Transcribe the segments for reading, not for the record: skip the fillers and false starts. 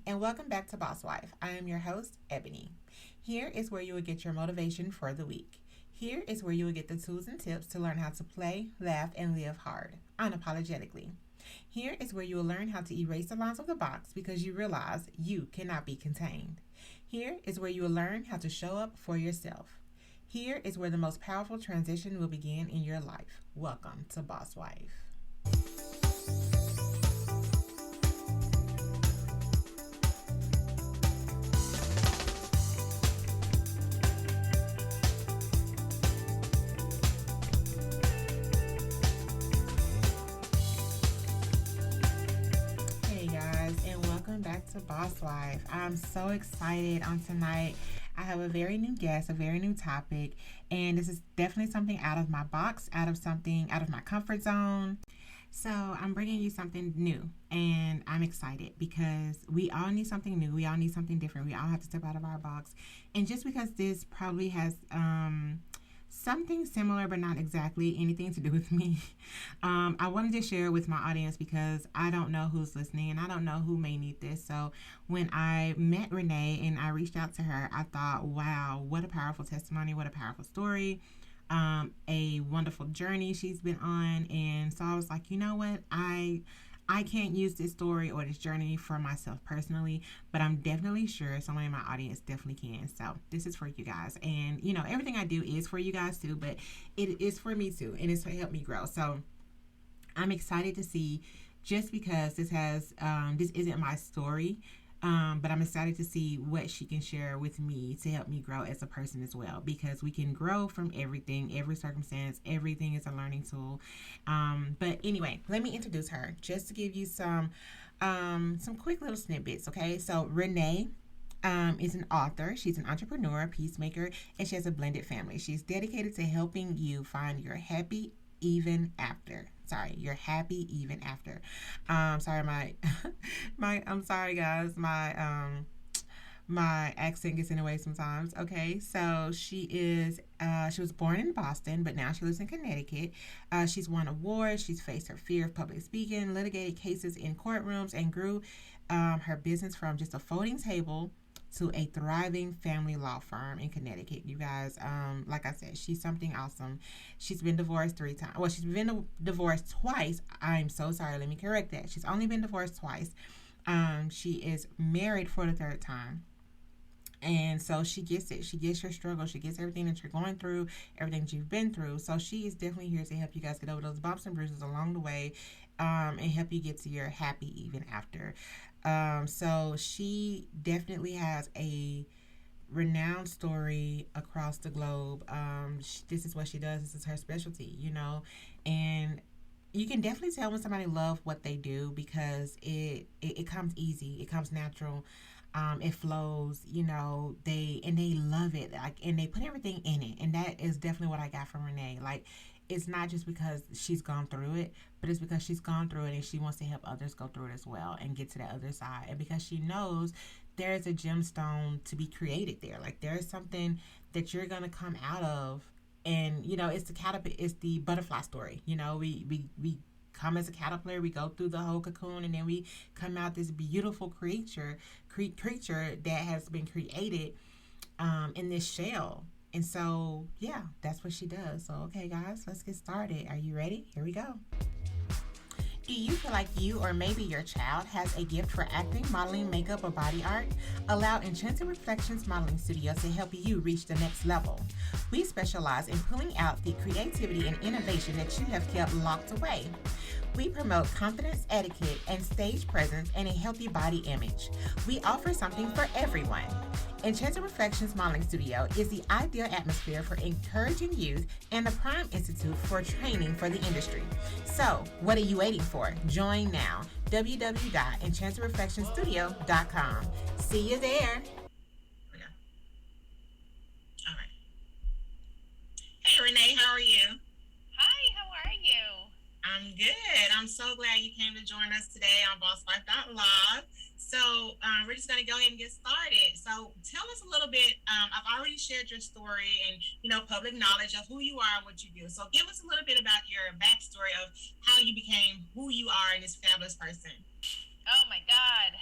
and welcome back to Boss Wife. I am your host, Ebony. Here is where you will get your motivation for the week. Here is where you will get the tools and tips to learn how to play, laugh, and live hard, unapologetically. Here is where you will learn how to erase the lines of the box because you realize you cannot be contained. Here is where you will learn how to show up for yourself. Here is where the most powerful transition will begin in your life. Welcome to Boss Wife. Hey guys, and welcome back to Boss Wife. I'm so excited on tonight. I have a very new guest, a very new topic, and this is definitely something out of my box, out of my comfort zone. So, I'm bringing you something new, and I'm excited because we all need something new. We all need something different. We all have to step out of our box. And just because this probably has something similar, but not exactly anything to do with me. I wanted to share it with my audience because I don't know who's listening and I don't know who may need this. So when I met Renee and I reached out to her, I thought, wow, what a powerful testimony, what a powerful story. A wonderful journey she's been on. And so I was like, you know what? I can't use this story or this journey for myself personally, but I'm definitely sure someone in my audience definitely can. So this is for you guys. And, everything I do is for you guys too, but it is for me too. And it's to help me grow. So I'm excited to see just because this isn't my story. But I'm excited to see what she can share with me to help me grow as a person as well. Because we can grow from everything, every circumstance, everything is a learning tool. But anyway, let me introduce her just to give you some quick little snippets. Okay, so Renee is an author. She's an entrepreneur, peacemaker, and she has a blended family. She's dedicated to helping you find your happy even after. Sorry, you're happy even after. Sorry, I'm sorry, guys. My accent gets in the way sometimes. Okay, so she was born in Boston, but now she lives in Connecticut. She's won awards. She's faced her fear of public speaking, litigated cases in courtrooms, and grew her business from just a folding table to a thriving family law firm in Connecticut. You guys, like I said, she's something awesome. She's been divorced 3 times. Well, she's been divorced twice. I'm so sorry. Let me correct that. She's only been divorced twice. She is married for the third time. And so she gets it. She gets your struggle. She gets everything that you're going through, everything that you've been through. So she is definitely here to help you guys get over those bumps and bruises along the way, and help you get to your happy even after. So she definitely has a renowned story across the globe. This is what she does. This is her specialty, and you can definitely tell when somebody loves what they do because it comes easy. It comes natural. It flows, they love it, and they put everything in it, and that is definitely what I got from Renee. Like, it's not just because she's gone through it, but it's because she's gone through it and she wants to help others go through it as well and get to that other side, and because she knows there's a gemstone to be created there. Like, there's something that you're gonna come out of, and it's the butterfly story. We come as a caterpillar, we go through the whole cocoon, and then we come out this beautiful creature that has been created in this shell. And so, yeah, that's what she does. So, okay, guys, let's get started. Are you ready? Here we go. Do you feel like you or maybe your child has a gift for acting, modeling, makeup, or body art? Allow Enchanted Reflections Modeling Studio to help you reach the next level. We specialize in pulling out the creativity and innovation that you have kept locked away. We promote confidence, etiquette, and stage presence and a healthy body image. We offer something for everyone. Enchanted Reflections Modeling Studio is the ideal atmosphere for encouraging youth and the prime institute for training for the industry. So, what are you waiting for? Join now. www.enchantedreflectionstudio.com. See you there. Yeah. All right. Hey, Renee, how are you? Hi, how are you? I'm good. I'm so glad you came to join us today on BossLife.live. So we're just going to go ahead and get started. So tell us a little bit. I've already shared your story and, public knowledge of who you are and what you do. So give us a little bit about your backstory of how you became who you are and this fabulous person. Oh my God.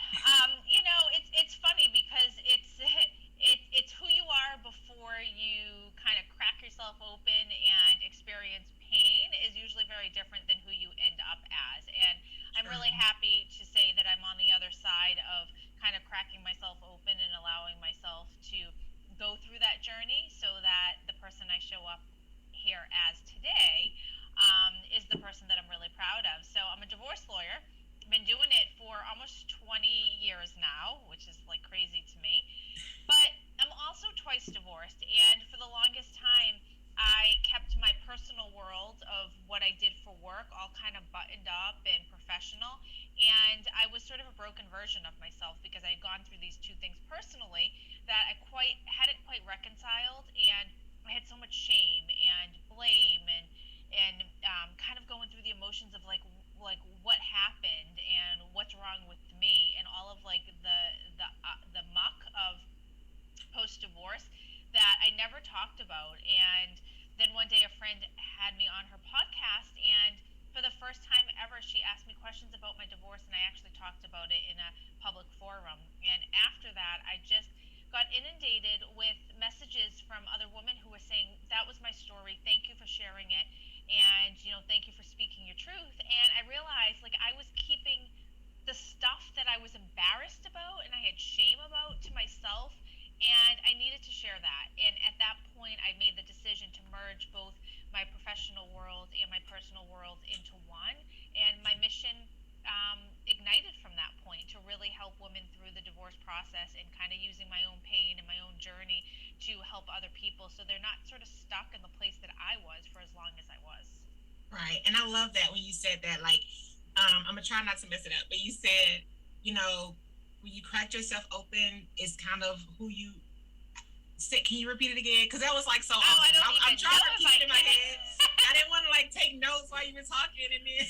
20 years now, which is like crazy to me. But I'm also twice divorced, and for the longest time, I kept my personal world of what I did for work all kind of buttoned up and professional. And I was sort of a broken version of myself because I had gone through these two things personally that I quite hadn't quite reconciled, and I had so much shame and blame and kind of going through the emotions of like what happened and what's wrong with me and all of like the muck of post divorce that I never talked about. And then one day a friend had me on her podcast, and for the first time ever, she asked me questions about my divorce, and I actually talked about it in a public forum. And after that, I just got inundated with messages from other women who were saying, "That was my story. Thank you for sharing it. And, thank you for speaking your truth." And I realized like I was keeping the stuff that I was embarrassed about and I had shame about to myself, and I needed to share that. And at that point, I made the decision to merge both my professional world and my personal world into one. And my mission ignited from that point to really help women through the divorce process and kind of using my own pain and my own journey to help other people so they're not sort of stuck in the place that I was for as long as I was. Right. And I love that when you said that, like, I'm gonna try not to mess it up, but you said, you know, when you cracked yourself open, is kind of who you said. Can you repeat it again? Because that was like so Oh, awesome. I don't I'm even trying know to if keep I it in my can. head. I didn't want to like take notes while you were talking and then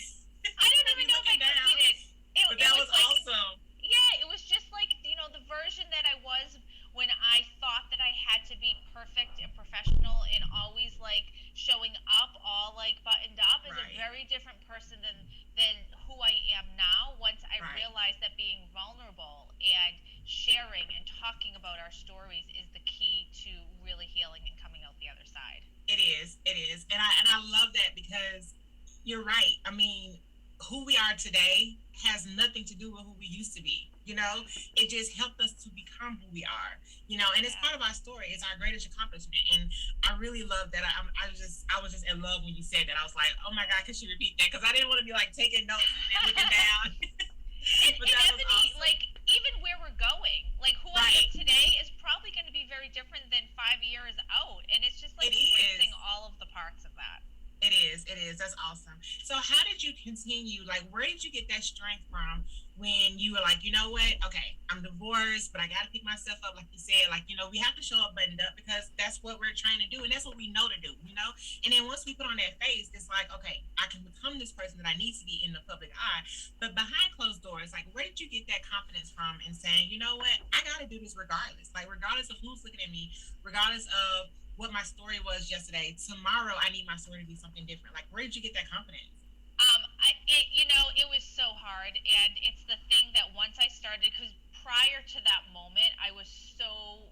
I don't be even know if I looking down. completed. But It that was was like awesome. yeah, it was just like, the version that I was when I thought that I had to be perfect and professional and always like showing up all like buttoned up is a Right. very different person than who I am now once I Right. realized that being vulnerable and sharing and talking about our stories is the key to really healing and coming out the other side. It is. It is. And I love that because you're right. I mean, who we are today has nothing to do with who we used to be. It just helped us to become who we are. And it's Yeah. part of our story. It's our greatest accomplishment. And I really love that. I was just in love when you said that. I was like, oh my God, could you repeat that? Because I didn't want to be like taking notes and then looking down. But And that was Ebony, awesome. like even where we're going, like who I am Right. today is probably going to be very different than 5 years out, and it's just like It embracing is. all of the parts of that. It is. It is. That's awesome. So, how did you continue? Like, where did you get that strength from when you were like, you know what? Okay, I'm divorced, but I got to pick myself up. Like you said, like, we have to show up buttoned up because that's what we're trying to do. And that's what we know to do. And then once we put on that face, it's like, okay, I can become this person that I need to be in the public eye. But behind closed doors, like, where did you get that confidence from in saying, you know what? I got to do this regardless. Like, regardless of who's looking at me, regardless of what my story was yesterday. Tomorrow, I need my story to be something different. Like, where did you get that confidence? It was so hard, and it's the thing that once I started, because prior to that moment, I was so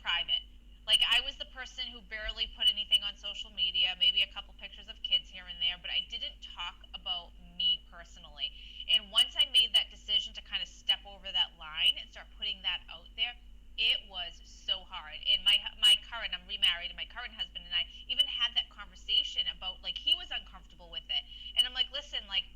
private. Like I was the person who barely put anything on social media, maybe a couple pictures of kids here and there, but I didn't talk about me personally. And once I made that decision to kind of step over that line and start putting that out there, it was so hard. And my current, I'm remarried, and my current husband and I even had that conversation about like he was uncomfortable with it, and I'm like, listen, like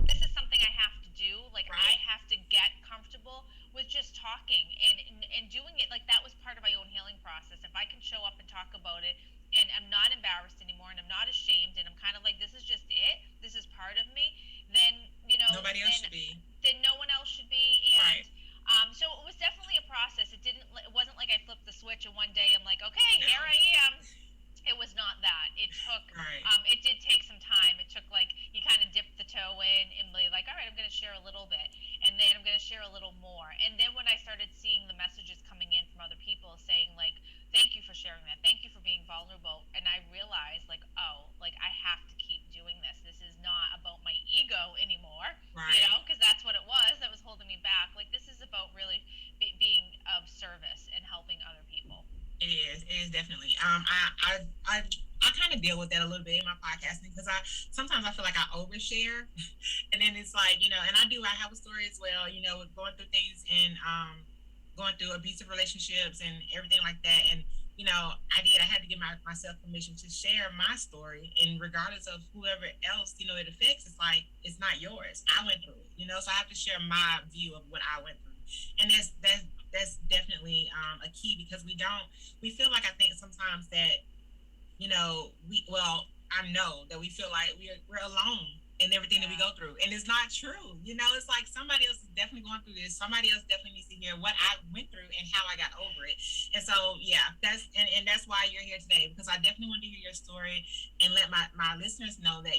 this is something I have to do. Like I Right. have to get comfortable with just talking and doing it. Like that was part of my own healing process. If I can show up and talk about it, and I'm not embarrassed anymore, and I'm not ashamed, and I'm kind of like this is just it. This is part of me. Then Nobody else then should be. no one else should be. And Right. so it was definitely a process. It wasn't like I flipped the switch and one day I'm like, okay, here No. I am. It was not that. Right. It did take some time. It took like you kind of dip the toe in and be like, all right, I'm going to share a little bit, and then I'm going to share a little more, and then when I started seeing the messages coming in from other people saying like, thank you for sharing that, thank you for being vulnerable, and I realized like, oh, like I have to keep doing this. This is not about my ego anymore, Right. because that's what it was that was holding me back. Like this is about really being of service and helping other people. It is. It is definitely. I kind of deal with that a little bit in my podcasting because I sometimes I feel like I overshare, and then it's like and I have a story as well. Going through things and going through abusive relationships and everything like that, and I had to give myself permission to share my story. And regardless of whoever else, it affects, it's like, it's not yours. I went through it, so I have to share my view of what I went through. And that's definitely a key, because we feel like, I think sometimes that, I know that we feel like we're alone in everything that we go through. And it's not true. It's like somebody else is definitely going through this. Somebody else definitely needs to hear what I went through and how I got over it. And so, yeah, and that's why you're here today, because I definitely want to hear your story and let my listeners know that,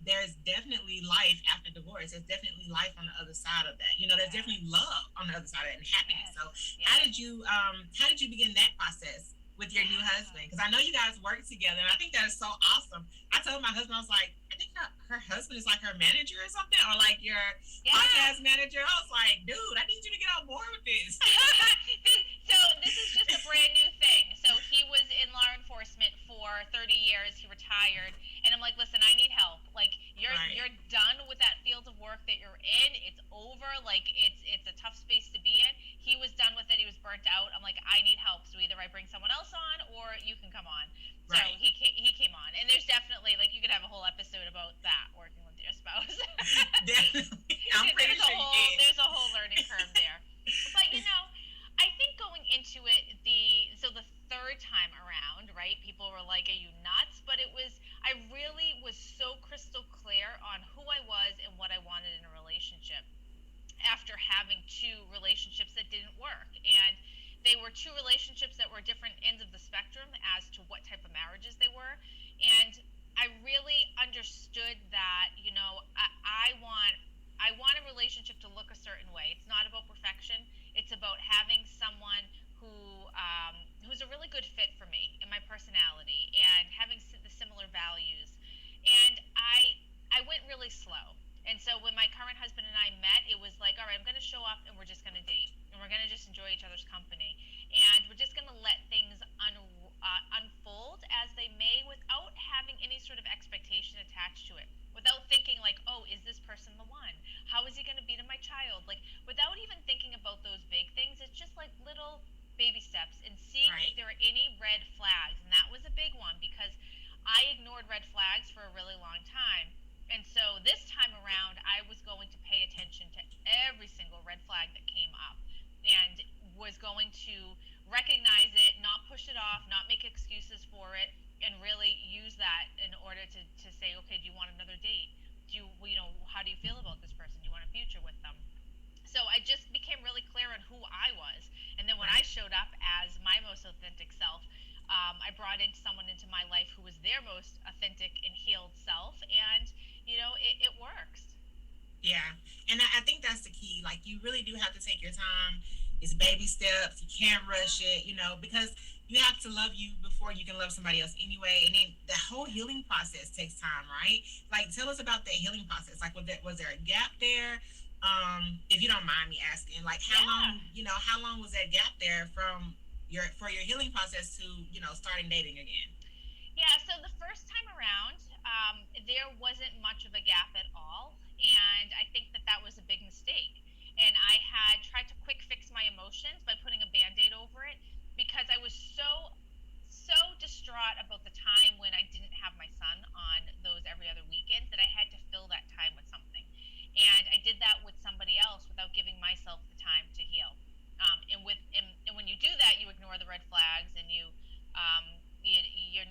there's definitely life after divorce. There's definitely life on the other side of that. There's definitely love on the other side of it, and happiness. So how did you begin that process with your new husband? Because I know you guys work together, and I think that is so awesome. I told my husband, I was like, I think her husband is like her manager or something, or like your podcast manager. I was like, dude, I need you to get on board with this. So this is just a brand new thing. So he was in law enforcement for 30 years. He retired, and I'm like, listen, I need help. Like, you're done with that field of work that you're in. It's over. Like, it's a tough space to be in. He was done with it. He was burnt out. I'm like, I need help. So either I bring someone else on, or you can come on. So he came on, and there's definitely, like, you could have a whole episode about that, working with your spouse. Definitely, I'm pretty sure there's a whole learning curve there. But I think going into it, the third time around, right? People were like, "Are you nuts?" But I really was so crystal clear on who I was and what I wanted in a relationship, after having two relationships that didn't work. And they were two relationships that were different ends of the spectrum as to what type of marriages they were. And I really understood that, I want a relationship to look a certain way. It's not about perfection. It's about having someone who's a really good fit for me and my personality, and having the similar values. And I went really slow. And so when my current husband and I met, it was like, all right, I'm going to show up, and we're just going to date, and we're going to just enjoy each other's company, and we're just going to let things unfold as they may, without having any sort of expectation attached to it, without thinking like, oh, is this person the one? How is he going to be to my child? Like, without even thinking about those big things. It's just like little baby steps, and seeing if there are any red flags. And that was a big one, because I ignored red flags for a really long time. And so this time around, I was going to pay attention to every single red flag that came up, and was going to recognize it, not push it off, not make excuses for it, and really use that in order to say, okay, do you want another date? How do you feel about this person? Do you want a future with them? So I just became really clear on who I was. And then when I showed up as my most authentic self, I brought in someone into my life who was their most authentic and healed self. And it works. Yeah. And I think that's the key. Like, you really do have to take your time. It's baby steps. You can't rush it, because you have to love you before you can love somebody else anyway. And then the whole healing process takes time, right? Like, tell us about that healing process. Like, was there a gap there? If you don't mind me asking, like, how long was that gap there for your healing process to, starting dating again? Yeah, so the first time around, there wasn't much of a gap at all. And I think that was a big mistake. And I had tried to quick fix my emotions by putting a band aid over it, because I was so distraught about the time when I didn't have my son on those every other weekends, that I had to fill that time with something. And I did that with somebody else without giving myself the time to heal. And when you do that, you ignore the red flags, and you're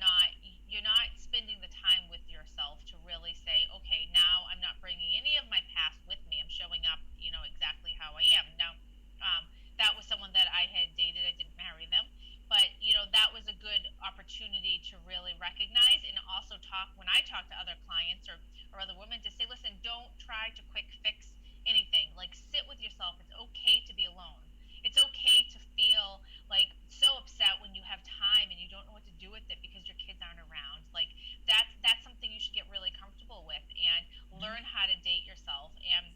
not spending the time with yourself to really say, okay, now I'm not bringing any of my past with me. I'm showing up, exactly how I am now. That was someone that I had dated. I didn't marry them, but that was a good opportunity to really recognize, and also when I talk to other clients, or other women, to say, listen, don't try to quick fix anything. Like, sit with yourself. It's okay to be alone. It's okay to feel like so upset when you have time and you don't know what to do with it because your kids aren't around. Like, that's something you should get really comfortable with, and learn how to date yourself. And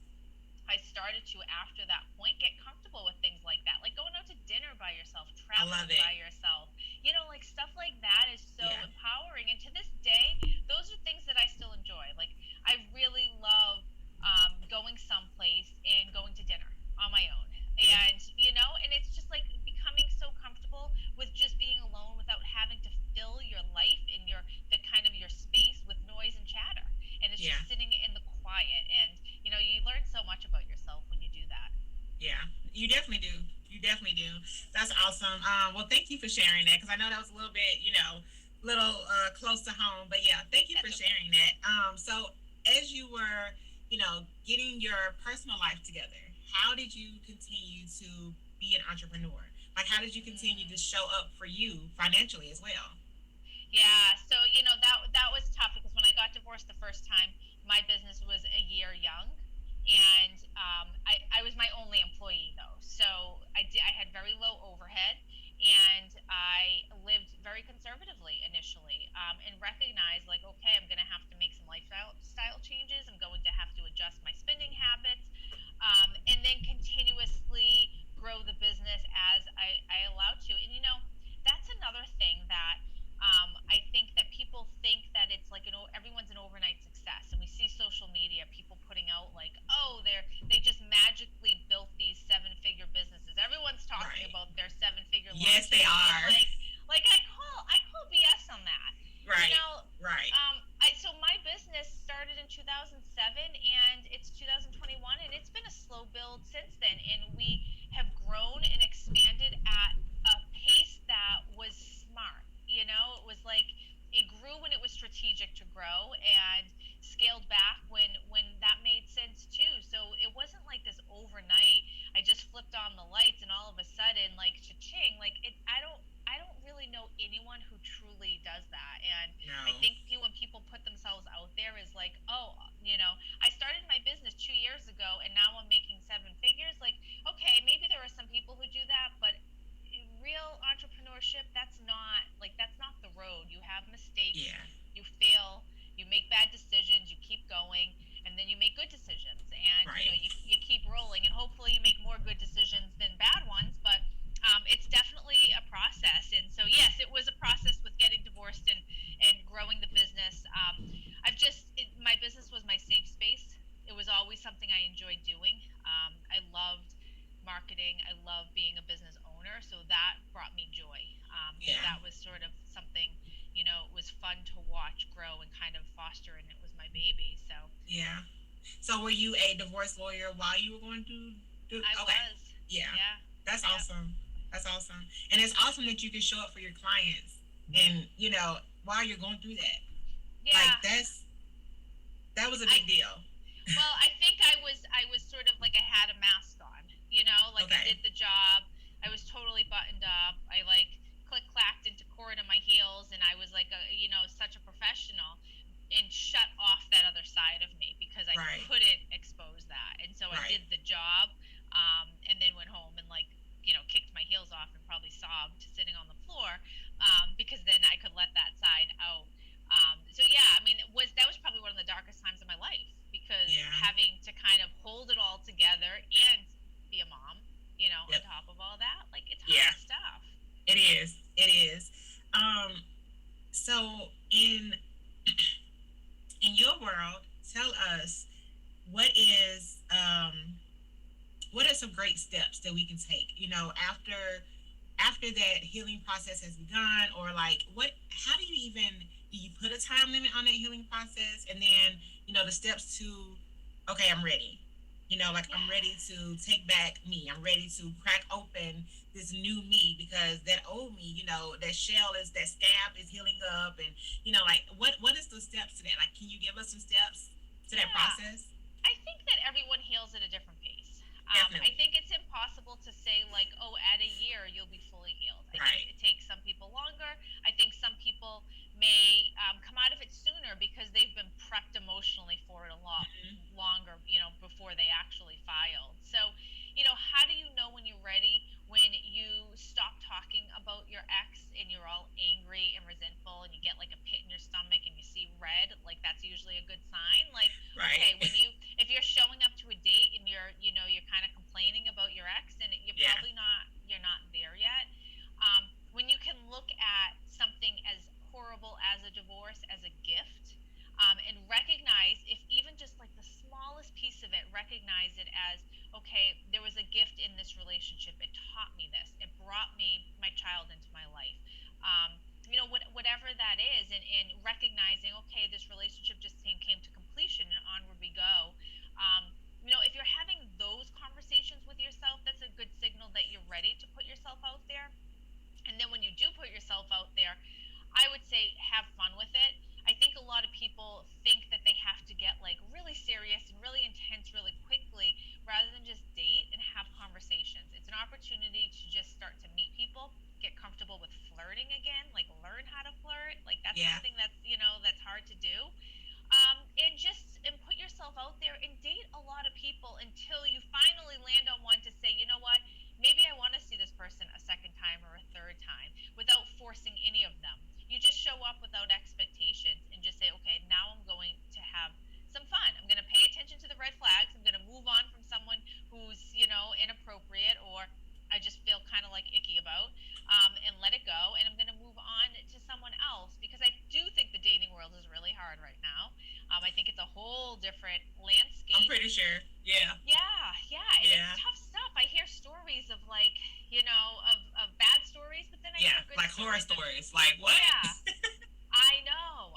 I started to, after that point, get comfortable with things like that, like going out to dinner by yourself, traveling by yourself. Like, stuff like that is so empowering. And to this day, those are things that I still enjoy. Like, I really love going someplace and going to dinner on my own. And and it's just like becoming so comfortable with just being alone You definitely do. You definitely do. That's awesome. Well, thank you for sharing that because I know that was a little bit, little close to home. But yeah, thank you for That's okay. sharing that. So as you were, getting your personal life together, how did you continue to be an entrepreneur? Like, how did you continue to Mm. show up for you financially as well? Yeah, so that was tough because when I got divorced the first time, my business was a year young, and I was my only employee though, so I had very low overhead, and I lived very conservatively initially, and recognized like, okay, I'm gonna have to make some lifestyle style changes. I'm going to have to adjust my spending habits, and then continuously grow the business as I allowed to, and that's another thing that I think that people think that it's like everyone's an overnight success, and we see social media people putting out like, oh, they just magically built these seven-figure businesses. Everyone's talking Right. about their seven-figure Yes, they launches, and are. like I call BS on that. You Right. know, Right. so my business started in 2007, and it's 2021, and it's been a slow build since then, and we have grown and expanded at a pace that was smart. It was like it grew when it was strategic to grow, and scaled back when that made sense too. So it wasn't like this overnight. I just flipped on the lights, and all of a sudden, like, cha-ching, like it. I don't really know anyone who truly does that, and I No. think when people put themselves out there is like, oh, I started my business 2 years ago, and now I'm making seven figures. Like, okay, maybe there are some people who do that, but real entrepreneurship, that's not the road. You have mistakes, Yeah. you fail, you make bad decisions, you keep going, and then you make good decisions, and Right. you keep rolling, and hopefully you make more good decisions than bad ones. But it's definitely a process, and so yes, it was a process with getting divorced and growing the business. My business was my safe space. It was always something I enjoyed doing. I loved marketing. I love being a business owner, so that brought me joy. So Yeah. that was sort of something, it was fun to watch grow and kind of foster, and it was my baby. So Yeah. So were you a divorce lawyer while you were going through? I Okay. was, Yeah. yeah, That's yeah, awesome. That's awesome. And it's awesome that you can show up for your clients and, while you're going through that. Like yeah. that was a I big deal. Well, I think I was sort of like I had a mask on, like I Okay. did the job. I was totally buttoned up. I like click clacked into court on my heels, and I was like such a professional, and shut off that other side of me because I Right. couldn't expose that. And so I Right. did the job, and then went home and like kicked my heels off and probably sobbed sitting on the floor, because then I could let that side out. So yeah, I mean, that was probably one of the darkest times of my life, because Yeah. having to kind of hold it all together and be a mom, on Yep. top of all that, like, it's Yeah. hard stuff. It is. It is. So in your world, tell us what is what are some great steps that we can take, after that healing process has begun, or like what how do you put a time limit on that healing process, and then the steps to, okay, I'm ready, like I'm Yeah. ready to take back me, I'm ready to crack open this new me, because that old me, that shell is that scab is healing up, and like what is the steps to that, like can you give us some steps to that Yeah. process? I think that everyone heals at a different pace. I Definitely. think it's impossible to say, like, oh, at a year you'll be fully healed. I think Right. it takes some people longer. I think some people may come out of it sooner because they've been prepped emotionally for it a lot Hmm. longer, before they actually filed. So, how do you know when you're ready? When you stop talking about your ex and you're all angry and resentful, and you get like a pit in your stomach and you see red, like that's usually a good sign. Like, Right. okay, if you're showing up to a date and you're kind of complaining horror stories. Like what? Yeah, I know.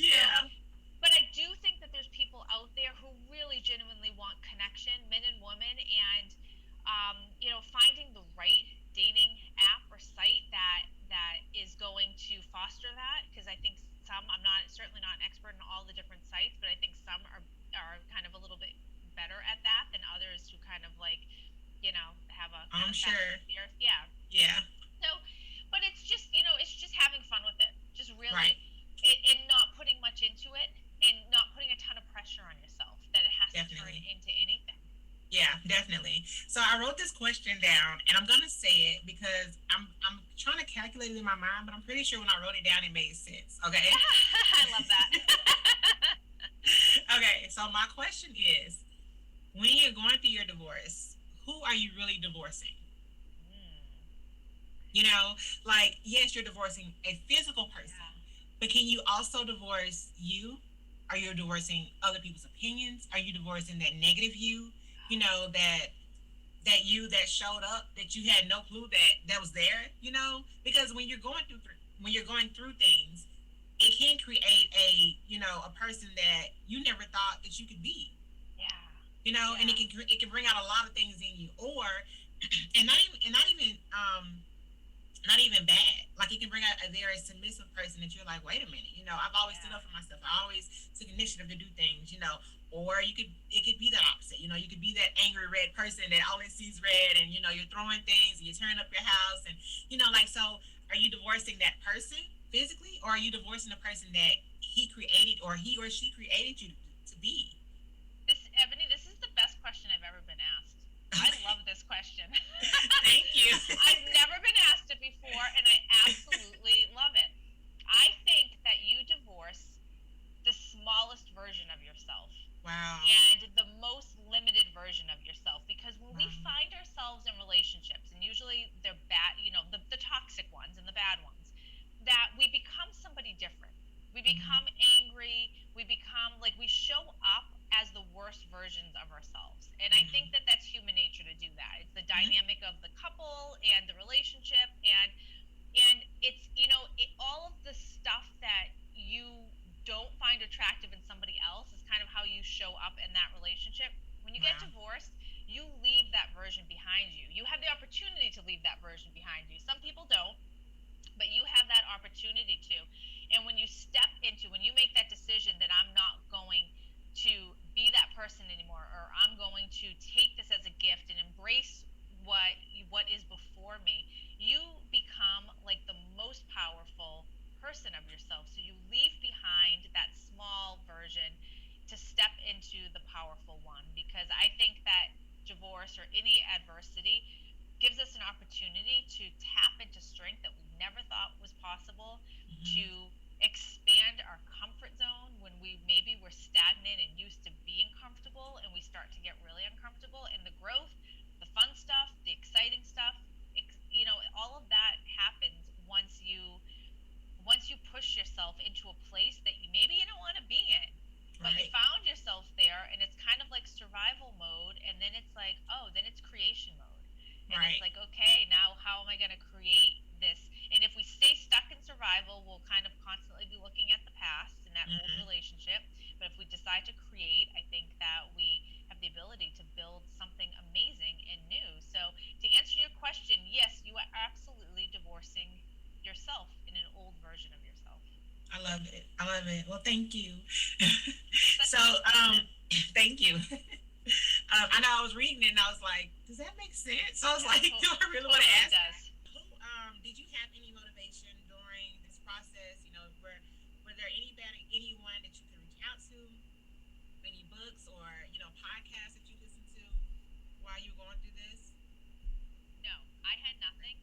Yeah. But I do think that there's people out there who really genuinely want connection, men and women, and finding the right dating app or site that is going to foster that. Because I think some, I'm not certainly not an expert in all the different sites, but I think some are kind of a little bit better at that than others who kind of like have a kind I'm of sure. fear. Yeah. Yeah. So, but it's just having fun with it. Just Right. really, and not putting much into it, and not putting a ton of pressure on yourself that it has to turn Definitely. into anything. Yeah, definitely. So I wrote this question down, and I'm gonna say it because I'm trying to calculate it in my mind, but I'm pretty sure when I wrote it down, it made sense. Okay. I love that. Okay. So my question is, when you're going through your divorce, who are you really divorcing? Mm, You know, like yes, you're divorcing a physical person, yeah. but can you also divorce you? Are you divorcing other people's opinions? Are you divorcing that negative you? You know that you that showed up that you had no clue that was there. Because when you're going through things, it can create a person that you never thought that you could be. Yeah. And Yeah. it can bring out a lot of things in you, or and not even bad. Like it can bring out a very submissive person that you're like, wait a minute, I've always stood Yeah. up for myself. I always took initiative to do things. Or it could be the opposite. You could be that angry red person that always sees red, and you're throwing things and you're tearing up your house, and like so. Are you divorcing that person physically, or are you divorcing the person that he created or he or she created you to be? This, Ebony, this is the best question I've ever been asked. I Okay. love this question. Thank you. I've never been asked it before, and I absolutely love it. I think that you divorce the smallest version of yourself Wow. and the most limited version of yourself, because when we Wow. find ourselves in relationships, and usually they're bad, the toxic ones and the bad ones, that we become somebody different. We become Mhm. angry. We become like we show up as the worst versions of ourselves. And I think Mhm. that that's human nature to do that. It's the Mhm. dynamic of the couple and the relationship, and it's all of the stuff that you don't find attractive in somebody else is kind of how you show up in that relationship. When you get Wow. divorced, you leave that version behind you. You have the opportunity to leave that version behind you. Some people don't, but you have that opportunity to. And when you step into, when you make that decision that I'm not going to be that person anymore, or I'm going to take this as a gift and embrace what is before me, you become like the most powerful person of yourself. So you leave behind that small version to step into the powerful one, because I think that divorce or any adversity gives us an opportunity to tap into strength that we never thought was possible, Mhm. to expand our comfort zone when we maybe were stagnant and used to being comfortable, and we start to get really uncomfortable. And the growth, the fun stuff, the exciting stuff, all of that happens once you push yourself into a place that maybe you don't want to be in, but you Right. found yourself there, and it's kind of like survival mode, and then it's like, oh, then it's creation mode. And it's Right. like, okay, now how am I going to create this? And if we stay stuck in survival, we'll kind of constantly be looking at the past and that old Mhm. relationship. But if we decide to create, I think that we have the ability to build something amazing and new. So, to answer your question, yes, you are absolutely divorcing yourself in an old version of yourself. I love it. I love it. Well, thank you. Such So, a good question. thank you. I know I was reading it and I was like, does that make sense? So I was Yeah, like, do I really want to totally ask? does. Who did you have any motivation during this process? Were there anyone that you could reach out to, any books or podcasts that you listened to while you were going through this? No, I had nothing.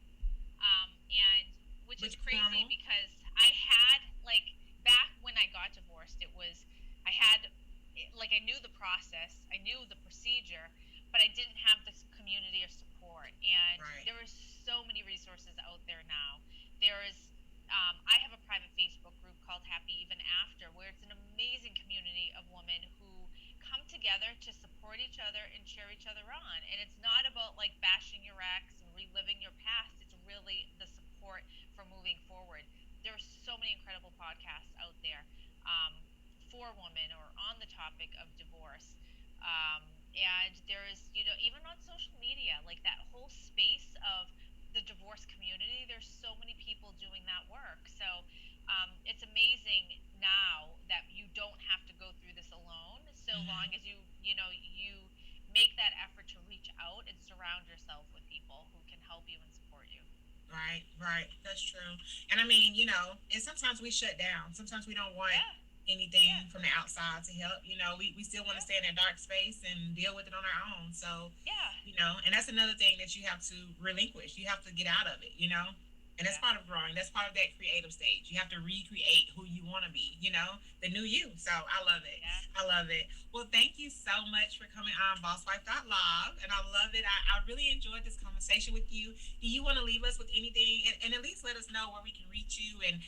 And which is Which is crazy normal. because I had like back when I got divorced, it was I had like I knew the process, I knew the procedure, but I didn't have this community of support. And Right. there are so many resources out there now. There is I have a private Facebook group called Happy Even After, where it's an amazing community of women who come together to support each other and cheer each other on. And it's not about like bashing your ex and reliving your past. It's really the support for moving many incredible podcasts out there for women or on the topic of divorce. And there is, even on social media, like that whole space of the divorce community, there's so many people doing that work. So it's amazing now that you don't have to go through this alone, so long as you make that effort to reach out and surround yourself with people who can help you and support you. Right, right. That's true. And I mean, and sometimes we shut down. Sometimes we don't want Yeah, anything yeah, from the outside to help. We still want to yeah, stay in that dark space and deal with it on our own. So, yeah, and that's another thing that you have to relinquish. You have to get out of it. And that's yeah, part of growing. That's part of that creative stage. You have to recreate who you want to be, the new you. So I love it. yeah. I love it. Well, thank you so much for coming on BossWife.live. And I love it. I really enjoyed this conversation with you. Do you want to leave us with anything and at least let us know where we can reach you and,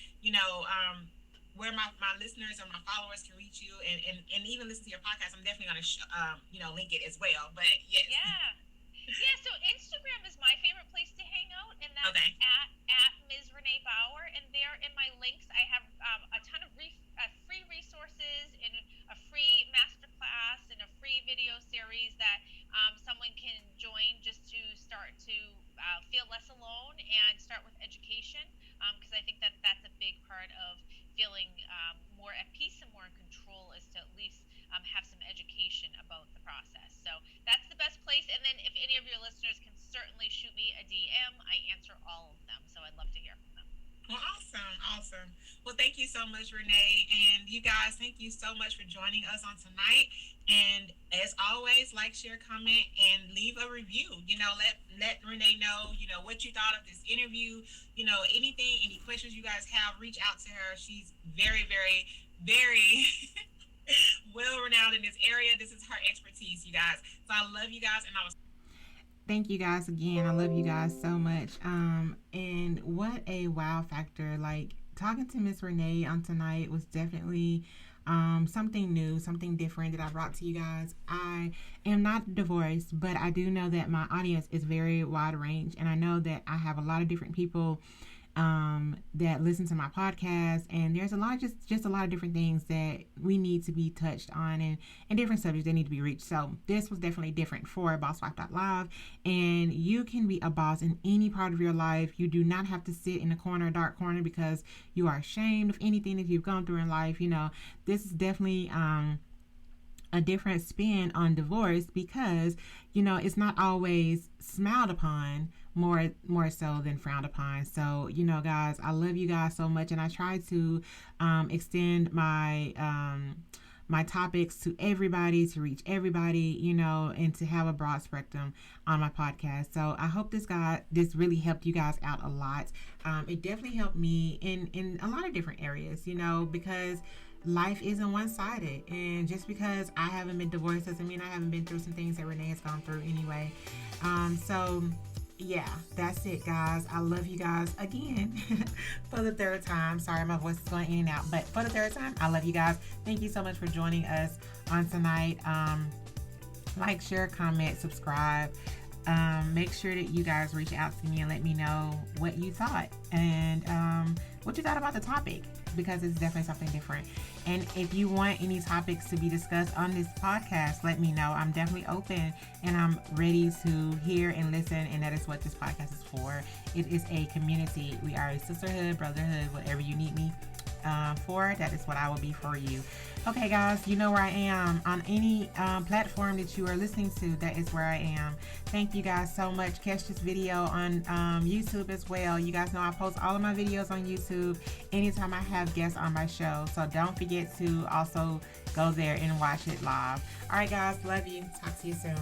where my listeners or my followers can reach you and even listen to your podcast? I'm definitely going to, link it as well. But yes. Yeah. Yeah, so Instagram is my favorite place to hang out, and that's Okay. at Ms. Renee Bauer. And there in my links, I have a ton of free resources and a free masterclass and a free video series that someone can join just to start to feel less alone and start with education. Because I think that that's a big part of feeling more at peace and more in control is to at least have some education about the process. So that's the best place. And then if any of your listeners can certainly shoot me a DM, I answer all of them. So I'd love to hear from them. Well, awesome, awesome. Well, thank you so much, Renee. And you guys, thank you so much for joining us on tonight. And as always, like, share, comment, and leave a review. Let Renee know, what you thought of this interview. Anything, any questions you guys have, reach out to her. She's very, very, very well renowned in this area. This is her expertise, you guys. So I love you guys, and I was. Thank you guys again. I love you guys so much. And what a wow factor. Like, talking to Miss Renee on tonight was definitely something new, something different that I brought to you guys. I am not divorced, but I do know that my audience is very wide range, and I know that I have a lot of different people that listen to my podcast, and there's a lot, just a lot of different things that we need to be touched on, and different subjects that need to be reached. So this was definitely different for BossWife.live, and you can be a boss in any part of your life. You do not have to sit in a dark corner, because you are ashamed of anything that you've gone through in life. This is definitely a different spin on divorce, because it's not always smiled upon, more so than frowned upon. So guys, I love you guys so much, and I try to extend my my topics to everybody, to reach everybody, and to have a broad spectrum on my podcast. So I hope this really helped you guys out a lot. It definitely helped me in a lot of different areas, because life isn't one-sided, and just because I haven't been divorced doesn't mean I haven't been through some things that Renee has gone through anyway. So yeah, that's it, guys. I love you guys again for the third time. Sorry, my voice is going in and out, but for the third time, I love you guys. Thank you so much for joining us on tonight. Like, share, comment, subscribe. Make sure that you guys reach out to me and let me know what you thought, and what you thought about the topic, because it's definitely something different. And if you want any topics to be discussed on this podcast, let me know. I'm definitely open, and I'm ready to hear and listen, and that is what this podcast is for. It is a community. We are a sisterhood, brotherhood, whatever you need me for, that is what I will be for you. Okay, guys, you know where I am on any platform that you are listening to. That is where I am. Thank you guys so much. Catch this video on YouTube as well. You guys know I post all of my videos on YouTube anytime I have guests on my show, so don't forget to also go there and watch it live. All right, guys, love you. Talk to you soon.